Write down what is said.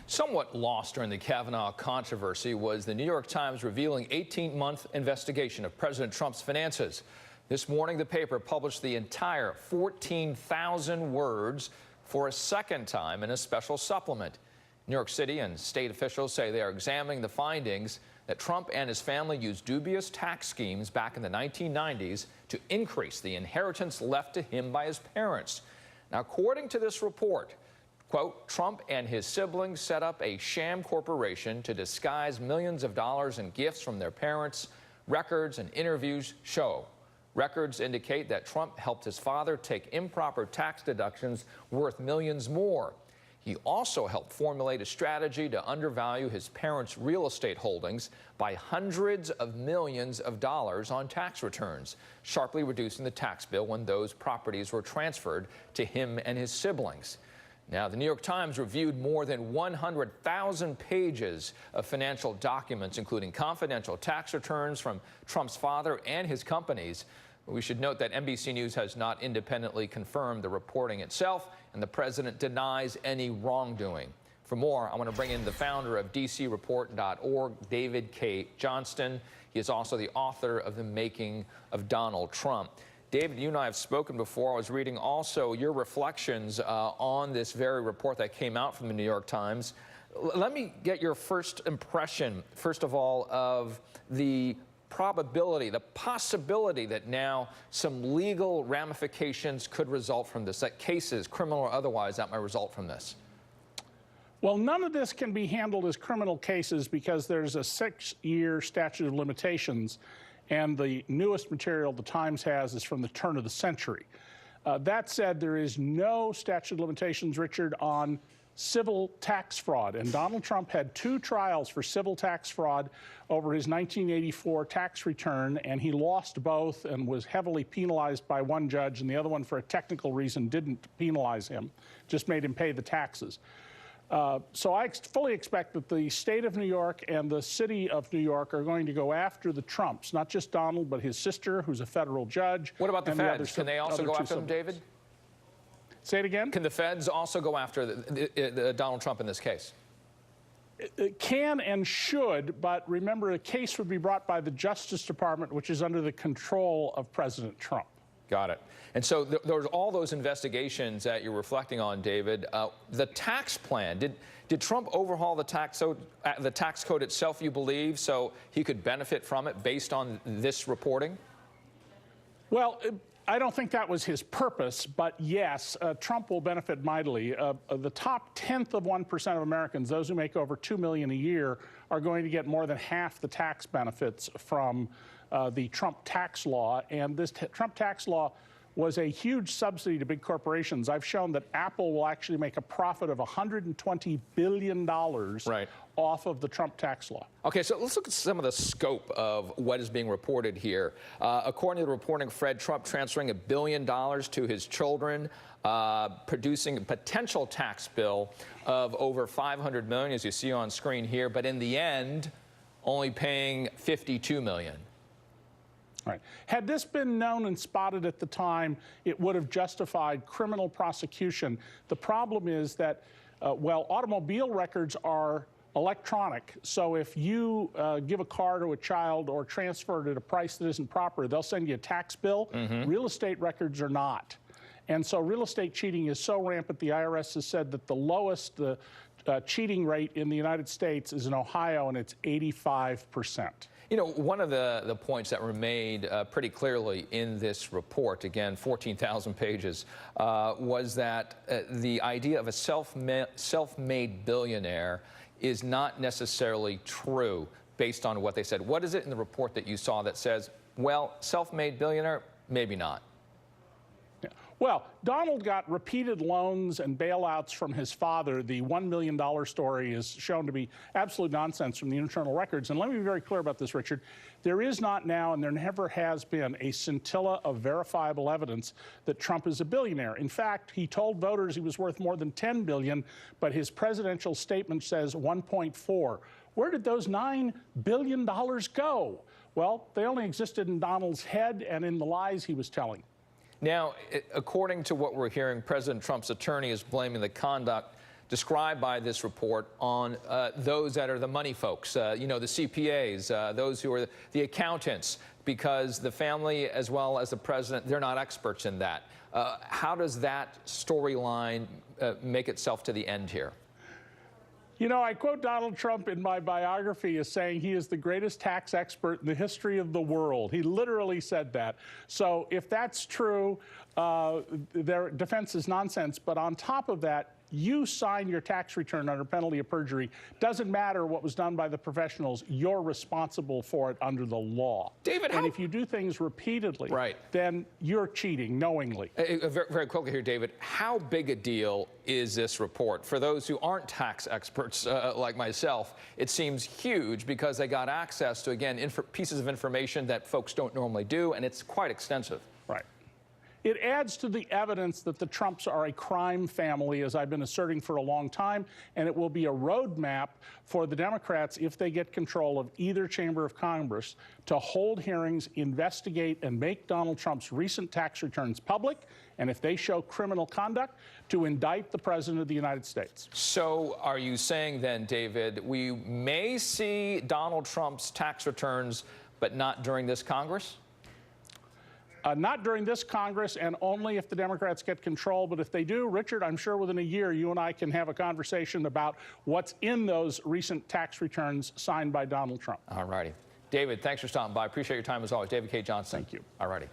Somewhat lost during the Kavanaugh controversy was the New York Times revealing 18-month investigation of President Trump's finances. This morning, the paper published the entire 14,000 words for a second time in a special supplement. New York City and state officials say they are examining the findings that Trump and his family used dubious tax schemes back in the 1990s to increase the inheritance left to him by his parents. Now, according to this report, quote, Trump and his siblings set up a sham corporation to disguise millions of dollars in gifts from their parents. Records and interviews show. Records indicate that Trump helped his father take improper tax deductions worth millions more. He also helped formulate a strategy to undervalue his parents' real estate holdings by hundreds of millions of dollars on tax returns, sharply reducing the tax bill when those properties were transferred to him and his siblings. Now, the New York Times reviewed more than 100,000 pages of financial documents, including confidential tax returns from Trump's father and his companies. We should note that NBC News has not independently confirmed the reporting itself, and the president denies any wrongdoing. For more, I want to bring in the founder of DCReport.org, David K. Johnston. He is also the author of The Making of Donald Trump. David, you and I have spoken before. I was reading also your reflections on this very report that came out from the New York Times. Let me get your first impression, first of all, of the probability, the possibility that now some legal ramifications could result from this, that cases, criminal or otherwise, that might result from this. Well, none of this can be handled as criminal cases because there's a 6-year statute of limitations, and the newest material the Times has is from the turn of the century. That said, there is no statute of limitations, Richard, on civil tax fraud. And Donald Trump had 2 trials for civil tax fraud over his 1984 tax return, and he lost both and was heavily penalized by one judge, and the other one, for a technical reason, didn't penalize him, just made him pay the taxes. So I fully expect that the state of New York and the city of New York are going to go after the Trumps, not just Donald, but his sister, who's a federal judge. What about the feds? Can they also go after them, David? Say it again? Can the feds also go after Donald Trump in this case? It can and should, but remember, a case would be brought by the Justice Department, which is under the control of President Trump. Got it. And so there's all those investigations that you're reflecting on, David. The tax plan, did Trump overhaul the tax code itself, you believe, so he could benefit from it based on this reporting? Well, I don't think that was his purpose, but yes, Trump will benefit mightily. The top 1/10 of 1% of Americans, those who make over $2 million a year, are going to get more than half the tax benefits from the Trump tax law. And this Trump tax law was a huge subsidy to big corporations. I've shown that Apple will actually make a profit of $120 billion off of the Trump tax law. Okay, so let's look at some of the scope of what is being reported here. According to the reporting, Fred Trump transferring $1 billion to his children, producing a potential tax bill of over $500 million, as you see on screen here, but in the end, only paying $52 million. Right. Had this been known and spotted at the time, it would have justified criminal prosecution. The problem is that, well, automobile records are electronic. So if you give a car to a child or transfer it at a price that isn't proper, they'll send you a tax bill. Real estate records are not. And so real estate cheating is so rampant, the IRS has said that the lowest cheating rate in the United States is in Ohio, and it's 85%. You know, one of the points that were made pretty clearly in this report, again, 14,000 pages, was that the idea of a self-made billionaire is not necessarily true based on what they said. What is it in the report that you saw that says, well, self-made billionaire, maybe not? Well, Donald got repeated loans and bailouts from his father. The $1 million story is shown to be absolute nonsense from the internal records. And let me be very clear about this, Richard. There is not now, and there never has been, a scintilla of verifiable evidence that Trump is a billionaire. In fact, he told voters he was worth more than $10 billion, but his presidential statement says 1.4. Where did those $9 billion go? Well, they only existed in Donald's head and in the lies he was telling. Now, according to what we're hearing, President Trump's attorney is blaming the conduct described by this report on those that are the money folks, you know, the CPAs, those who are the accountants, because the family as well as the president, they're not experts in that. How does that storyline make itself to the end here? You know, I quote Donald Trump in my biography as saying he is the greatest tax expert in the history of the world. He literally said that. So if that's true, their defense is nonsense. But on top of that, you sign your tax return under penalty of perjury. Doesn't matter what was done by the professionals. You're responsible for it under the law. David, and if you do things repeatedly, right, then you're cheating knowingly. Very, very quickly here, David, how big a deal is this report? For those who aren't tax experts like myself, it seems huge because they got access to, again, pieces of information that folks don't normally do, and it's quite extensive. Right. It adds to the evidence that the Trumps are a crime family, as I've been asserting for a long time, and it will be a roadmap for the Democrats, if they get control of either chamber of Congress, to hold hearings, investigate, and make Donald Trump's recent tax returns public, and if they show criminal conduct, to indict the President of the United States. So are you saying then, David, we may see Donald Trump's tax returns, but not during this Congress? Not during this Congress, and only if the Democrats get control. But if they do, Richard, I'm sure within a year you and I can have a conversation about what's in those recent tax returns signed by Donald Trump. All righty. David, thanks for stopping by. Appreciate your time as always. David K. Johnston. Thank you. All righty.